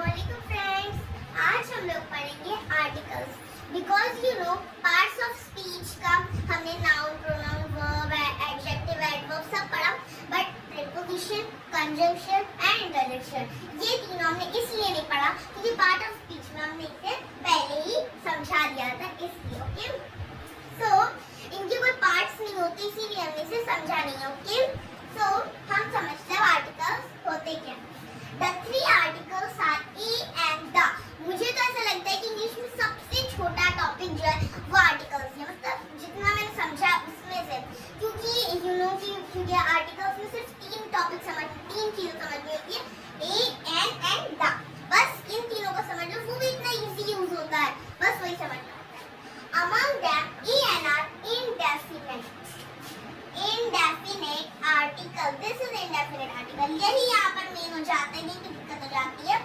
अस्सलामुअलैकुम फ्रेंड्स, आज हम लोग पढ़ेंगे articles. Because you know parts of speech का हमने noun, pronoun, verb, adjective, adverb सब पढ़ा, but preposition, conjunction and interjection ये तीनों हमने इसलिए नहीं पढ़ा क्योंकि पार्ट ऑफ स्पीच में हमने इसे पहले ही समझा दिया था, इसलिए। ओके, सो इनके कोई पार्ट्स नहीं होते, इसीलिए हमने इसे समझा नहीं। ओके, सो हम समझते हैं आर्टिकल्स होते क्या। The three articles are a and the। मुझे तो ऐसा लगता है कि इंग्लिश में सबसे छोटा टॉपिक जो है वो आर्टिकल्स है, मतलब जितना मैंने समझा उसमें से, क्योंकि यू नो क्योंकि आर्टिकल्स में सिर्फ तीन चीजें समझ में होती है, a and the। बस इन तीनों को समझ लो, वो भी इतना इजी यूज होता है, बस वही समझना होता है। Among them a and are indefinite article. This is indefinite article. यही यहाँ पर मेन हो जाता है, यही दिक्कत हो जाती है।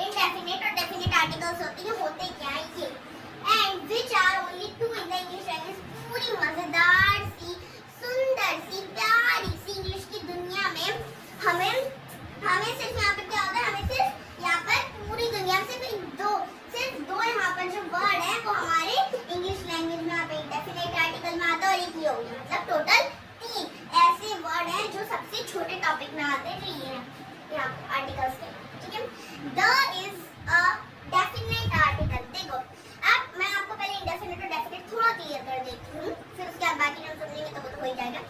इंडेफिनिट और डेफिनिट आर्टिकल्स होते क्या है ये, and which are only two in the English language. पूरी मजेदार सी, सुंदर सी, प्यारी सी इंग्लिश की दुनिया में हमें सिर्फ यहाँ पर क्या होता है, हमें सिर्फ यहाँ पर पूरी दुनिया में सिर्फ दो यहाँ पर जो वर्ड है वो हमारे इंग्लिश लैंग्वेज में यहाँ पे इंडेफिनिट आर्टिकल में आता है, और एक ये हो गया, मतलब टोटल तीन ऐसे वर्ड हैं जो सबसे छोटे टॉपिक में आते हैं, जो ये हैं यहाँ आर्टिकल्स के। ठीक है, the is a definite article. देखो, अब मैं आपको पहले इंडेफिनेट और डेफिनेट थोड़ा क्लियर कर देती हूँ, फिर उसके बाद बाकी हम समझेंगे तो वो तो हो ही जाएगा।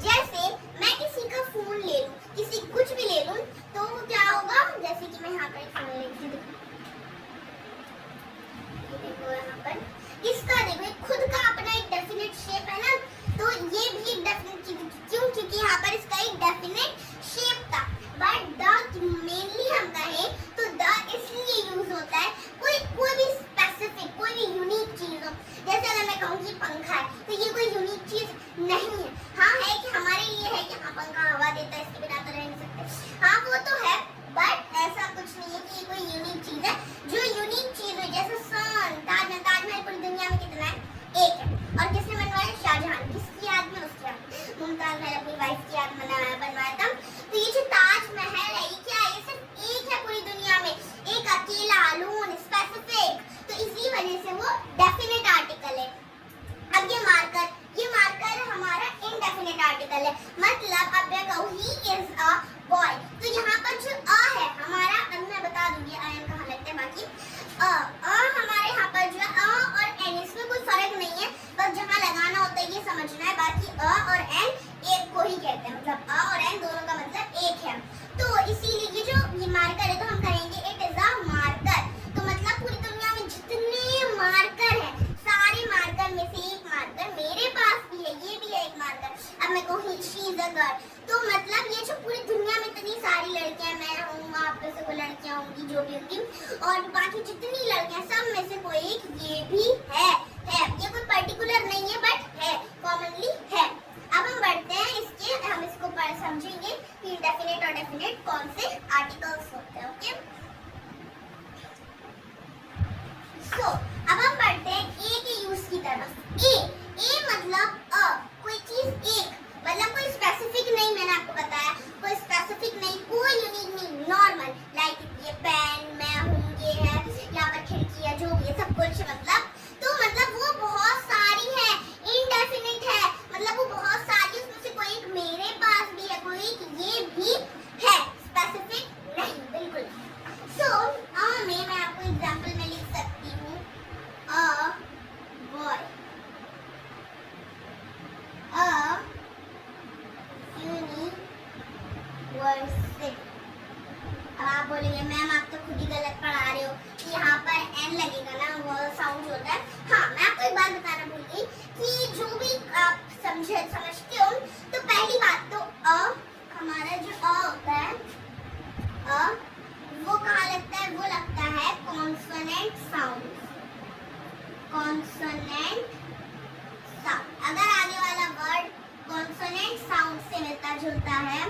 जैसे मैं किसी का फोन ले लूँ, किसी कुछ भी ले लूँ, तो वो क्या होगा, जैसे कि मैं यहाँ पर एक फोन ले लूँ, देखो यहाँ पर इसका देखो खुद का अपना एक डेफिनेट शेप है ना, तो ये भी एक डेफिनेट चीज, क्यों, क्योंकि यहाँ पर इसका एक डेफिनेट शेप था। बट द मेनली हम कहें तो द इसलिए यूज होता है कोई भी स्पेसिफिक, कोई भी यूनिक चीज हो। जैसे अगर मैं कहूँ कि पंखा है, तो ये कोई यूनिक चीज नहीं है। हाँ है कि हमारे लिए है कि हाँ पंखा हवा देता है, इसके बिना तो रह नहीं सकते, हाँ वो तो है, बट ऐसा कुछ नहीं है कि ये कोई यूनिक चीज है। जो यूनिक चीज है जैसे सन, ताजमहल पूरी दुनिया में कितना है, एक है, और किसने बनवाया, शाहजहां। किसकी याद में, उसकी याद में, मुमताज महल अपनी वाइफ की याद में बनवाया था। तो ये जो ताजमहल है, ये क्या है, ये सिर्फ एक है पूरी दुनिया में, एक अकेला, अलोन, स्पेसिफिक, तो इसी वजह से वो डेफिनेट आर्टिकल है। अब ये मार्कर हमारा इनडेफिनेट आर्टिकल है, मतलब अब मैं कहूँ ही इज अ बॉय, तो यहाँ पर जो अ है हमारा, अब मैं बता दूंगी आयन कहाँ लगते हैं, बाकी हमारे यहाँ पर जो है अ और एन, इसमें कोई फर्क नहीं है, बस जहाँ लगाना होता है ये समझना है, बाकी अ और एन एक को ही कहते हैं, मतलब अ और एन दोनों का मतलब एक है। तो इसीलिए ये मार्कर है, तो हम कहेंगे इट इज अ मार्कर। तो मतलब पूरी दुनिया में जितने मार्कर हैं, सारे मार्कर में से एक मार्कर मेरे पास भी है, ये भी है एक मार्कर। अब मैं कहूँ शी इज अ गर्ल, तो मतलब ये जो पूरी दुनिया में इतनी सारी लड़कियां, मैं हूँ, आप में से कोई लड़कियां होंगी जो भी होंगी, और बाकी जितनी लड़कियां, सब में से कोई एक ये भी है। ये कोई पर्टिकुलर नहीं है, बट है, कॉमनली है। अब हम बढ़ते हैं इसके, हम इसको समझेंगे कि इंडेफिनेट और डेफिनेट कौन से आर्टिकल्स होते हैं। ओके, सो अब हम बढ़ते हैं ए के यूज की तरफ। ए मतलब कोई चीज एक, मतलब कोई स्पेसिफिक नहीं, मैंने आपको बताया कोई स्पेसिफिक नहीं, कोई यूनिक नहीं, नॉर्मल, लाइक ये पेन, मैं हूँ, ये है, यहाँ पर खिड़की है, जो भी है सब कुछ, मतलब वो बहुत सारी है, इनडेफिनिट है, मतलब वो बहुत सारी, उसमें से कोई एक मेरे पास भी है, कोई एक ये भी है, स्पेसिफिक नहीं, बिल्कुल। सो में मैं आपको एग्जांपल में लिख सकती हूँ, अ बॉय, अ यूनिवर्सिटी। अब आप बोलेंगे मैम आप तो खुद ही गलत पढ़ा रहे हो, कि यहाँ पर एन लगेगा ना, वो साउंड होता है। हाँ, मैं आपको एक बात बताना भूल गई कि जो भी आप समझते हो, तो पहली बात तो हमारा जो होता है, वो कहाँ लगता है, वो लगता है कॉन्सोनेंट साउंड, कॉन्सोनेंट साउंड। अगर आगे वाला वर्ड कॉन्सोनेंट साउंड से मिलता जुलता है,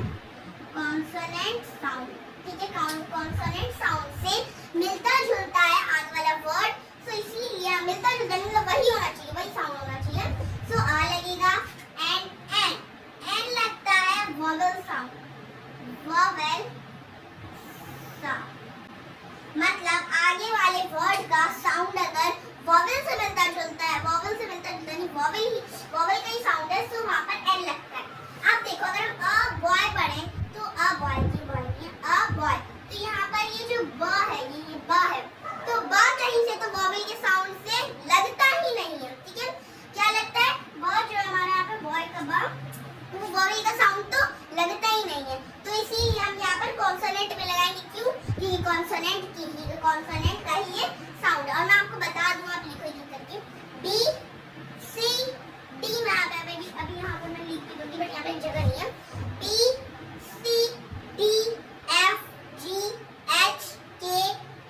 कॉन्सोनेंट साउंड, ठीक है, कॉन्सोनेंट साउंड से मिलता जुलता है आगे वाला वर्ड, तो इसीलिए मिलता जुलता मतलब वही होना चाहिए, वही साउंड होना चाहिए। सो आ लगेगा, एन लगता है वोवेल साउंड, वोवेल साउंड, मतलब वॉवल का ही साउंड है, सो वहाँ पर एन लगता है। अब देखो अगर हम अ बॉय पढ़ें तो अ बॉय की बॉय नहीं है, अ बॉय, तो यहाँ पर ये जो ब है ये ब है, तो ब कहीं से तो वॉवल के साउंड से लगता ही नहीं है, ठीक है। क्या लगता है, ब जो है हमारा यहाँ पर बॉय का ब, वो वॉवल का साउंड तो लगता ही नहीं है, तो इसीलिए हम यहाँ पर कॉन्सोनेंट में लगाएंगे। क्यों? क्योंकि कॉन्सोनेंट का ही ये साउंड है। और मैं आपको बता दूं, आप लिखो ये करके, बी सी डी, मैं अभी यहाँ पर मैं लिख के दूंगी, बट यहाँ पे जगह नहीं है। B C D F G H K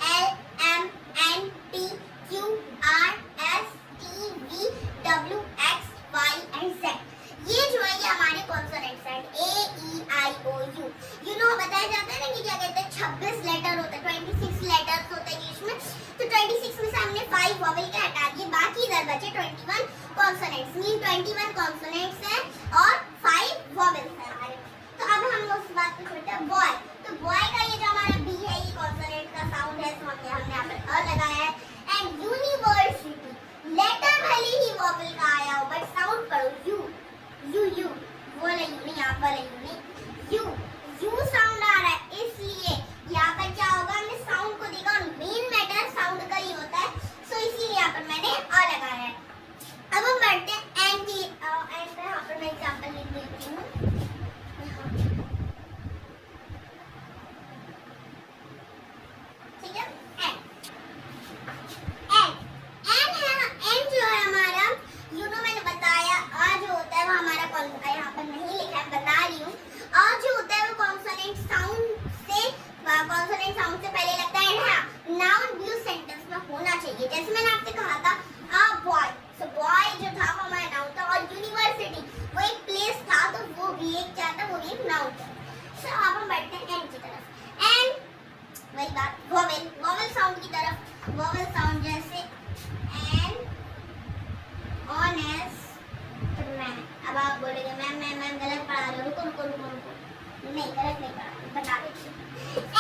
L M N P Q R S T V W X Y and Z, ये जो है ये हमारे कॉन्सोनेंट्स हैं। A E I O U, you know बताया जाता है ना कि क्या कहते हैं 26 लेटर होते हैं, 26 लेटर्स होते हैं इंग्लिश में, तो 26 में से हमने 5 वॉवल के हटा दिए, बाकी इधर बचे 21 कॉन्सोनेंट्स, मीन 21 कॉन्सोनेंट्स हैं और 5 वॉवल्स हैं हमारे। तो अब हम उस बात पे छोड़ते हैं बॉय, तो बॉय का ये जो हमारा बी है ये कॉन्सोनेंट का साउंड है, तो हमने यहाँ पर अ लगाया है। एंड यूनिवर्सिटी, लेटर भले ही वॉवल का आया हो बट साउंड पढ़ो यू यू यू, वो नहीं नहीं यहाँ पर नहीं, यू यू साउंड आ रहा है, इसलिए यहाँ पर क्या होगा, हमने साउंड को देखा और मेन मैटर साउंड का ही होता है, सो इसीलिए यहाँ पर मैंने अ लगाया है। अब हम बढ़ते हैं एन की, एन पे यहाँ पर मैं एग्जांपल लिख देती हूँ, ठीक है। एन एन एन है ना, एन जो है हमारा, यू नो मैंने बताया अ जो होता है वो हमारा यहाँ पर नहीं लिखा है, बता रही हूँ, अ जो होता है वो कॉन्सोनेंट साउंड से पहले लगता है। एंड नाउन भी उस सेंटेंस में होना चाहिए, जैसे मैंने आपसे कहा था अ बॉय, सो बॉय जो था वो हमारा नाउन था, और यूनिवर्सिटी वो एक प्लेस था, तो वो भी एक क्या था, वो भी एक नाउन था। सो अब हम बढ़ते हैं एन की तरफ। एन वही बात, वॉवल साउंड की तरफ, वॉवल साउंड जैसे एन ऑनेस्ट मैन। अब आप बोलेंगे मैम गलत पढ़ा रहे हो, रुको, नहीं गलत नहीं पढ़ा, बता देती हूँ।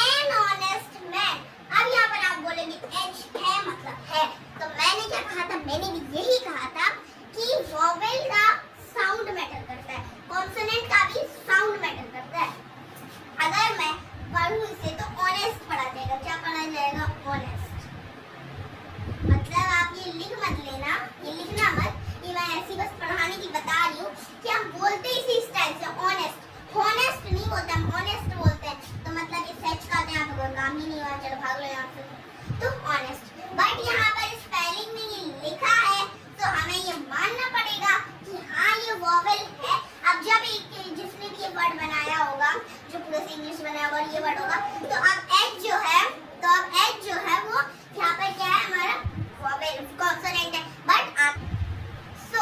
एन ऑनेस्ट मैन, अब यहाँ पर आप बोलेंगे एच है मतलब है, तो मैंने क्या कहा था, मैंने भी यही कहा था कि वॉवेल का साउंड मैटर करता है, कॉन्सोनेंट का भी साउंड मैटर करता है। अगर मैं पढ़ूँ इसे तो ऑनेस्ट पढ़ा जाएगा, क्या पढ़ा जाएगा, ऑनेस्ट, मतलब आप ये लिख मत लेना, ये लिखना मत, ये मैं ऐसी बस पढ़ाने की बता रही हूँ कि हम बोलते इसी स्टाइल से, ऑनेस्ट, हॉनेस्ट नहीं बोलते, हम ऑनेस्ट बोलते हैं, तो मतलब ये सच का यहाँ पे कोई काम ही नहीं हुआ, चलो भाग लो यहाँ से, तो ऑनेस्ट। बट यहाँ पर स्पेलिंग में ये लिखा है, तो हमें ये मानना पड़ेगा कि हाँ ये वॉवेल है। अब जब जिसने भी ये वर्ड बनाया होगा, जो पूरे से इंग्लिश बनाया होगा ये वर्ड होगा, तो अब एच जो है, वो यहाँ पर क्या है, हमारा वॉवेल कॉन्सोनेंट है। बट आप so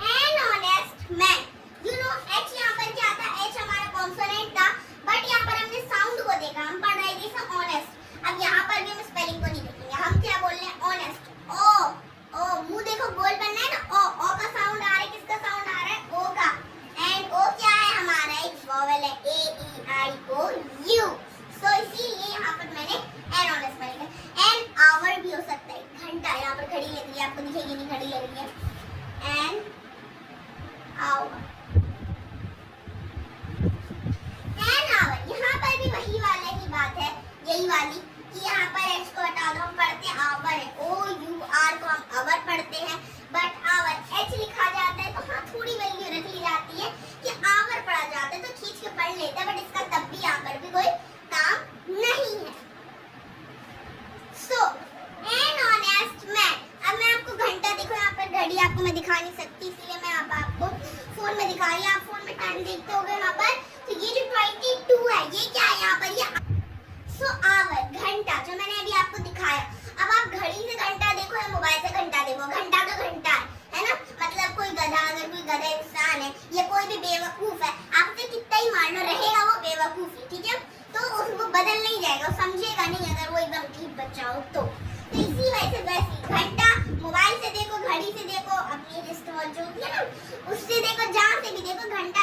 an honest man, you know H यहाँ पर क्या था, एच हमारा कॉन्सोनेंट था, बट यहाँ पर हमने साउंड को देखा, हम पढ़ रहे थे सब ऑनेस्ट। अब यहाँ पर भी हम स्पेलिंग को नहीं देखेंगे, हम क्या बोल रहे हैं, ऑनेस्ट, ओ मुंह देखो गोल बनना है ना, ओ का साउंड आ रहा है, किसका साउंड आ रहा है, ओ का, एंड ओ क्या है हमारा एक वॉवेल है, ए ई आई ओ यू, सो इसीलिए यहाँ पर मैंने एन ऑनेस्ट में लिखा। एन आवर भी हो सकता है, घंटा, यहाँ पर घड़ी लग रही है, आपको दिखेगी नहीं घड़ी लग रही है, एन आवर, यहाँ पर भी वही वाला ही बात है, यही वाली कि यहाँ पर एच को हटा दो, हम पढ़ते हैं आवर है, ओ यू आर को हम आवर पढ़ते हैं, बट आवर एच लिखा जाता है, तो हाँ थोड़ी वैल्यू रख ली जाती है कि आवर पढ़ा जाता है, तो खींच के पढ़ लेते हैं, बट इसका तब भी यहाँ पर भी कोई काम नहीं है। सो एन ऑनेस्ट मैन, अब मैं आपको घंटा, देखो यहाँ पर घड़ी आपको मैं दिखा नहीं सकती, इसलिए मैं आपको फोन में दिखा रही हूँ, आप फोन में टाइम देखते होगे यहाँ पर, तो ये जो 22 है ये क्या है यहाँ पर, ये सो आवर घंटा जो मैंने अभी आपको दिखाया। अब आप घड़ी से घंटा देखो या मोबाइल से घंटा देखो, घंटा तो घंटा है ना, मतलब कोई गधा, अगर कोई गधा इंसान है या कोई भी बेवकूफ है, आपसे कितना ही मान लो रहेगा वो बेवकूफ ही, ठीक है, तो उसको बदल नहीं जाएगा, समझेगा नहीं अगर वो एकदम ठीक बच्चा हो तो इसी वजह से वैसे घंटा मोबाइल से देखो, घड़ी से देखो, अपनी रिस्ट वॉच जो होती है ना उससे देखो, जहाँ से भी देखो, घंटा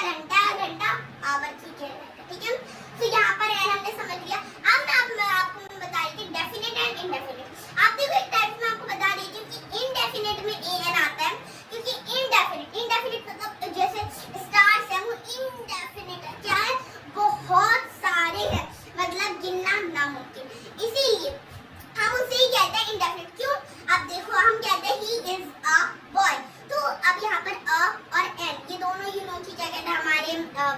आवर ठीक है, ठीक है। तो यहाँ पर है हमने समझ लिया। अब मैं आपको बता रही थी डेफिनेट एंड इनडेफिनेट। आप देखो एक टाइप में आपको बता देती हूँ कि इनडेफिनेट में ए एन आता है, क्योंकि के, इसीलिए हम उससे ही कहते हैं इंडेफिनिट। क्यों? अब देखो हम कहते हैं ही इज अ बॉय, तो अब यहाँ पर अ और एन ये दोनों की क्या कहते हैं हमारे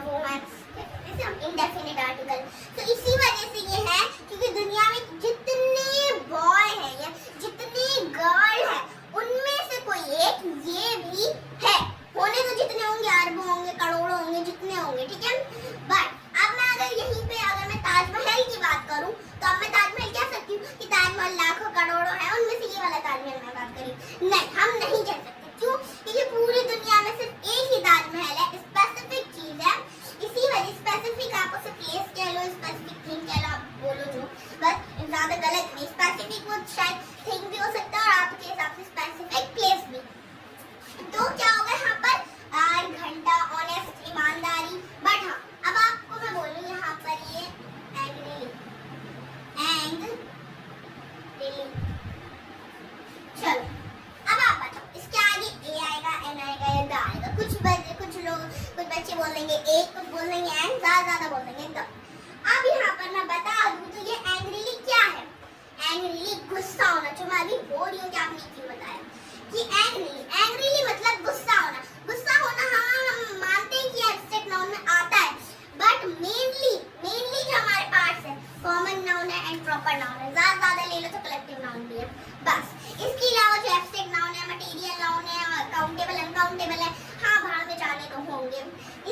वो है इंडेफिनिट आर्टिकल। तो इसी वजह से ये है क्योंकि दुनिया में जितने बॉय हैं या जितने गर्ल है उनमें से कोई एक ये भी है। होने तो जितने होंगे अरबों होंगे करोड़ों होंगे जितने होंगे, ठीक है। बट अब मैं अगर यहीं पे अगर मैं ताजमहल की बात करूं तो अब मैं ताजमहल कह सकती हूँ कि ताजमहल लाखों करोड़ों है, उनमें से ये वाला ताजमहल मैं बात करी नहीं, हम नहीं कह सकते। क्यों? क्योंकि पूरी दुनिया में सिर्फ एक ही ताजमहल है, स्पेसिफिक चीज है। इसी वजह स्पेसिफिक आप उसे प्लेस कह लो, स्पेसिफिक थिंग कह लो, आप बोलो जो, बस ज्यादा गलत नहीं। स्पेसिफिक वो शायद थिंग भी हो सकता है और आपके हिसाब से स्पेसिफिक प्लेस भी। तो क्या होगा यहाँ पर आर घंटा ऑनेस्ट ईमानदारी। बट हाँ अब आपको मैं बोलूँ यहाँ पर ये एंग्री चलो अब आप बताओ इसके आगे ए आएगा एन आएगा या द आएगा। कुछ बच्चे बोल देंगे ए, कुछ बोल देंगे एन, ज्यादा बोल देंगे द। अब यहाँ पर मैं बता दूँ तो ये एंग्रीली क्या है? एंग्रीली गुस्सा होना, जो मैं अभी बोल रही हूँ कि आपने क्यों बताया कि एंग्रीली मतलब गुस्सा होना। गुस्सा होना हाँ हम मानते हैं कि एब्स्ट्रैक्ट नाउन में आता है, बट मेनली जो हमारे पार्ट्स है कॉमन नाउन है एंड प्रॉपर नाउन है। ज्यादा ले लो तो कलेक्टिव नाउन भी है बस। इसके अलावा जो एब्स्ट्रैक्ट नाउन है, मटेरियल नाउन है, काउंटेबल अनकाउंटेबल है, हाँ बाहर में जाने तो होंगे।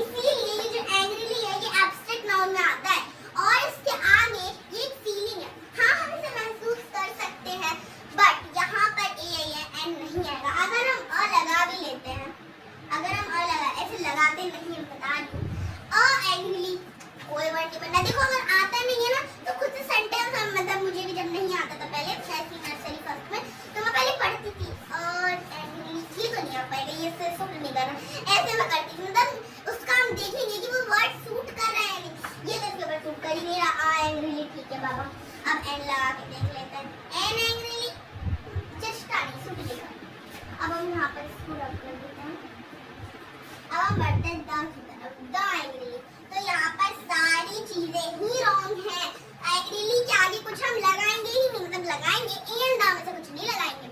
इसलिए ये जो एंग्रीली है ये एब्स्ट्रैक्ट नाउन में आता है और इसके आगे ये एक फीलिंग है, हाँ हम इसे महसूस कर सकते हैं। बट यहाँ पर ए है एन नहीं आएगा। अगर हम अ लगा भी लेते हैं, अगर हम अ लगा ऐसे लगाते नहीं, हम बता दूं एंग्रीली कोई वर्ड नहीं बनना। देखो अगर आता नहीं है ना तो खुद से सेंटेंस, मतलब मुझे भी जब नहीं आता था पहले नर्सरी फर्स्ट में तो मैं पहले पढ़ती थी और एंग्रीली ये तो नहीं आ पाएगा, ये से सूट नहीं करना, ऐसे मैं करती थी। मतलब उसका हम देखेंगे कि वो वर्ड सूट कर रहा है नहीं, ये तो इसके ऊपर सूट कर ही नहीं रहा। एंग्रीली ठीक है बाबा, अब एन लगा के देख लेते हैं। एन एंग्रीली चेष्टा नहीं सूट लेगा। अब हम यहाँ पर इसको रख कर देते हैं। अब हम बढ़ते हैं द की तरफ, द एंग्रीली। तो यहाँ पर सारी चीजें ही रॉन्ग हैं। एंग्रीली के आगे कुछ हम लगाएंगे ही नहीं, मतलब लगाएंगे एंड द में से कुछ नहीं लगाएंगे।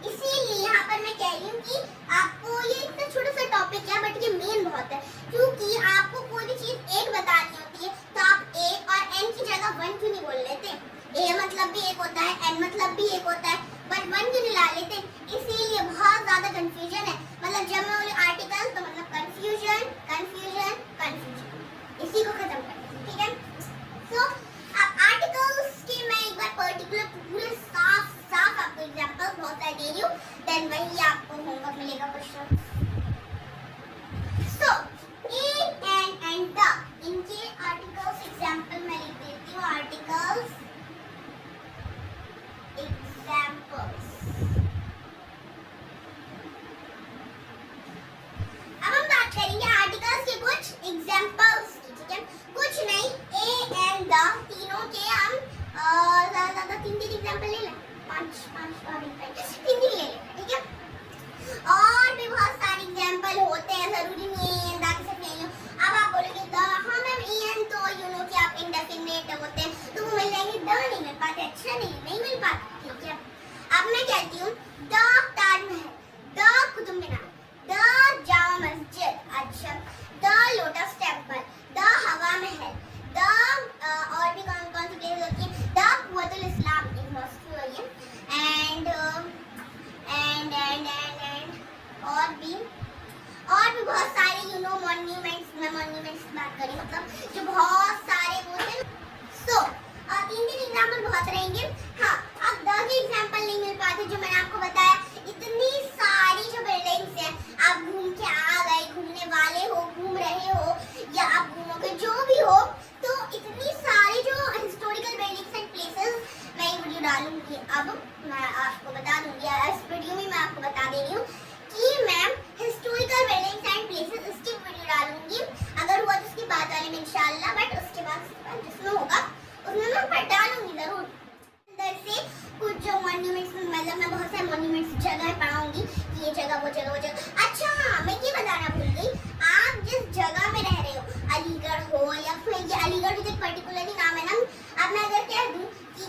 इसीलिए यहाँ पर मैं कह रही हूँ कि आपको ये इतना छोटा सा टॉपिक है बट ये मेन बहुत है, क्योंकि आपको कोई भी चीज एक बतानी होती है तो आप ए और एन की जगह वन क्यों नहीं बोल लेते? ए मतलब भी एक होता है, एन मतलब भी एक होता है, बट वन क्यों नहीं ला लेते? इसीलिए बहुत ज्यादा कंफ्यूजन है। मतलब जब मैं बोली आर्टिकल तो मतलब कंफ्यूजन, इसी को खत्म करते हैं, ठीक है। सो अब आर्टिकल्स के मैं एक बार पर्टिकुलर पूरे साफ आपको एग्जांपल बहुत सारे दे रही हूँ, देन वही आपको होमवर्क मिलेगा question. So A and the इनके आर्टिकल्स एग्जांपल मैं लिख देती हूँ। आर्टिकल्स एग्जांपल्स, अब हम बात करेंगे आर्टिकल्स के कुछ एग्जांपल्स की, ठीक है। कुछ नहीं, ए एंड द तीनों के हम ज्यादा तीन एग्जांपल ले लें, पांच तीन ले लें, ठीक है। और भी बहुत सारे एग्जांपल होते हैं, जरूरी नहीं है एंड द के साथ ले लो। अब आप बोलोगे द, हाँ मैम एन तो यू नो कि आप इंडेफिनिट होते हैं तो वो मिल जाएंगे, द नहीं मिल पाते, अच्छा नहीं मिल पाते, ठीक है। अब मैं कहती हूँ the Taj Mahal, the Qutub Minar, the Jama Masjid, अच्छा द लोटस टेम्पल, द हवा महल, द और भी कौन सी प्लेस होती है, the Quwwatul Islam in Moscow है, एंड और भी बहुत सारे यू नो मॉन्यूमेंट्स, मैं मॉन्यूमेंट्स की बात करी, मतलब जो बहुत सारे वो थे। सो तीन एग्जाम्पल बहुत रहेंगे। हाँ अब द के एग्जाम्पल नहीं मिल पाते, जो मैंने आपको बताया इतनी सारी जो बिल्डिंग्स हैं, आप घूम के आ गए, घूमने वाले हो, घूम रहे हो या आप घूमोगे जो भी हो, तो इतनी सारी जो हिस्टोरिकल बिल्डिंग्स एंड प्लेसेस मैं ये वीडियो डालूंगी। अब मैं आपको बता दूंगी, इस वीडियो में मैं आपको बता दे रही हूँ कि ma'am historical buildings and places इसकी वीडियो डालूंगी, अगर हुआ तो उसकी बात वाले में इंशाल्लाह, बट उसके बाद जिसमें होगा उसमें मैं डालूंगी जरूर। अंदर से कुछ जो मॉन्यूमेंट्स, मतलब मैं बहुत सारे मॉन्यूमेंट्स जगह पढ़ाऊंगी कि ये जगह वो जगह वो जगह। अच्छा हाँ मैं ये बताना भूल गई, आप जिस जगह में रह रहे हो, अलीगढ़ हो या फिर ये अलीगढ़ भी तो एक पर्टिकुलरली नाम है ना। अब मैं अगर कह दूँ कि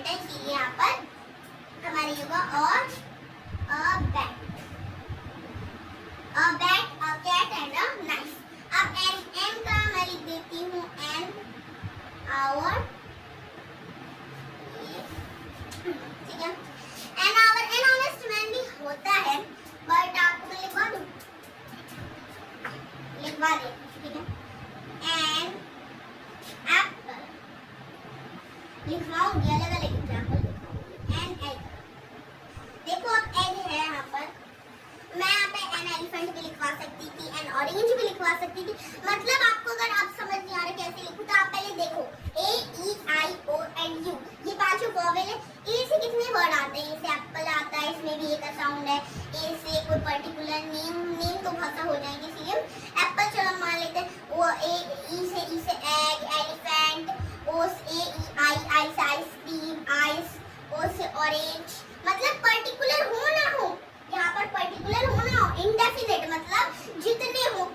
है इसलिए यहाँ पर हमारे होगा और a bat, a cat and a knife. अब n का मैं लिख देती हूँ n hour, ठीक है. n hour n honest man भी होता है, बट आपको मैं लिखवा दे, ठीक है. n apple लिखवाऊंगी, अलग अलग एग्जाम्पल लिखवाऊंगी. n egg, देखो अब egg है यहाँ पर, मैं यहाँ पे एन एलिफेंट भी लिखवा सकती थी, एन ऑरेंज भी लिखवा सकती थी. मतलब आपको अगर आप समझ नहीं आ रहा कैसे लिखूं तो आप पहले देखो ए E I O and you, ये पांचों वोवेल है. ए से कितने वर्ड आते हैं? ए से एप्पल आता है, इसमें भी ए का साउंड है. ए से कोई पर्टिकुलर नेम तो भाषा हो जाएगी, इसलिए एप्पल चलो मान लेते हैं. वो ई से एग, एलिफेंट. ओ से आई से आइसक्रीम, आइस. ओ से ऑरेंज. मतलब पर्टिकुलर हो ना हो, यहाँ पर पर्टिकुलर होना हो, इंडेफिनिट मतलब जितने हो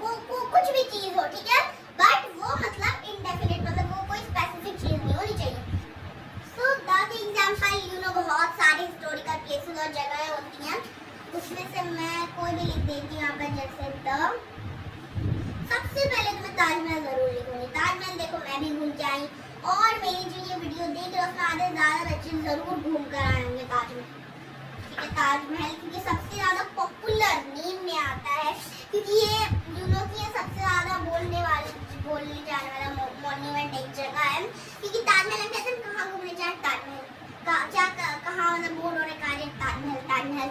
कुछ भी चीज हो, ठीक है, बट वो मतलब इंडेफिनिट मतलब वो कोई स्पेसिफिक चीज नहीं होनी चाहिए. So the example you know बहुत सारे हिस्टोरिकल प्लेसेस और जगहें होती हैं, उसमें से मैं कोई भी लिख देती हूँ यहाँ पर. जैसे द, सबसे पहले तो मैं ताजमहल जरूर लिखूंगी. ताजमहल देखो मैं भी घूम के आई, और मेरी जो ये वीडियो देख रहे हो उसमें आधे ज्यादा बच्चे जरूर घूम कर आएंगे ताजमहल, ठीक है. ताजमहल क्योंकि सबसे ज्यादा पॉपुलर नेम में आता है, क्योंकि ये की सबसे ज्यादा बोलने जाने वाला मॉन्यूमेंट एक जगह है. क्योंकि ताजमहल हम कहते हैं कहाँ घूमने जाए, ताजमहल कहाँ मतलब बोर्ड होने कार्य ताजमहल.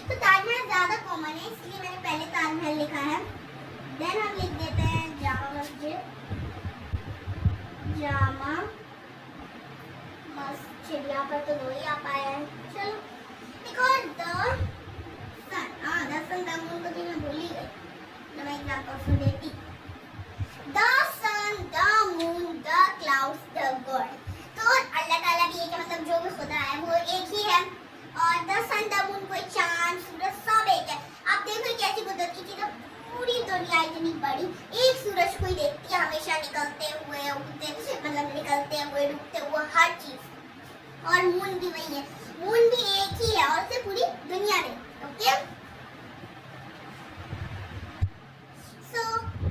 तो ताजमहल ज्यादा कॉमन है, इसलिए मैंने पहले ताजमहल लिखा है. देन हम लिख देते हैं जामा मस्जिद, जामा मस्जिद. यहाँ पर तो दो ही आ पाया है. चलो और द सन द मून को भी मैं भूल ही गई, तो मैं एग्जांपल सुन देती. The sun, the moon, the clouds, the god. तो अल्लाह ताला भी एक है, मतलब जो भी खुदा है वो एक ही है. और द सन, द मून कोई चांद सूरज सब एक है. आप देखो कैसी कुदरत की चीज़, पूरी दुनिया इतनी बड़ी, एक सूरज को ही देखती है हमेशा, निकलते हुए उगते, मतलब निकलते हुए डूबते हुए हर चीज. और मून भी वही है, मून भी एक ही है और से पूरी दुनिया में. Okay, so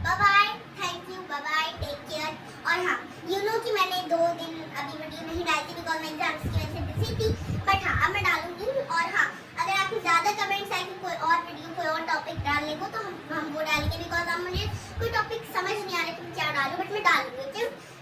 bye bye, thank you, bye bye, take care. और हाँ यू नो कि मैंने 2 दिन अभी वीडियो नहीं डाली थी बिकॉज मैं एग्जाम्स की वजह से बिजी थी, बट हाँ अब मैं डालूंगी. और हाँ अगर आपको ज्यादा कमेंट्स आए कि कोई और वीडियो कोई और टॉपिक डालने को, तो हम वो डालेंगे, बिकॉज अब मुझे कोई टॉपिक समझ नहीं आ रहा कि क्या डालूं, बट मैं डालूंगी. ओके.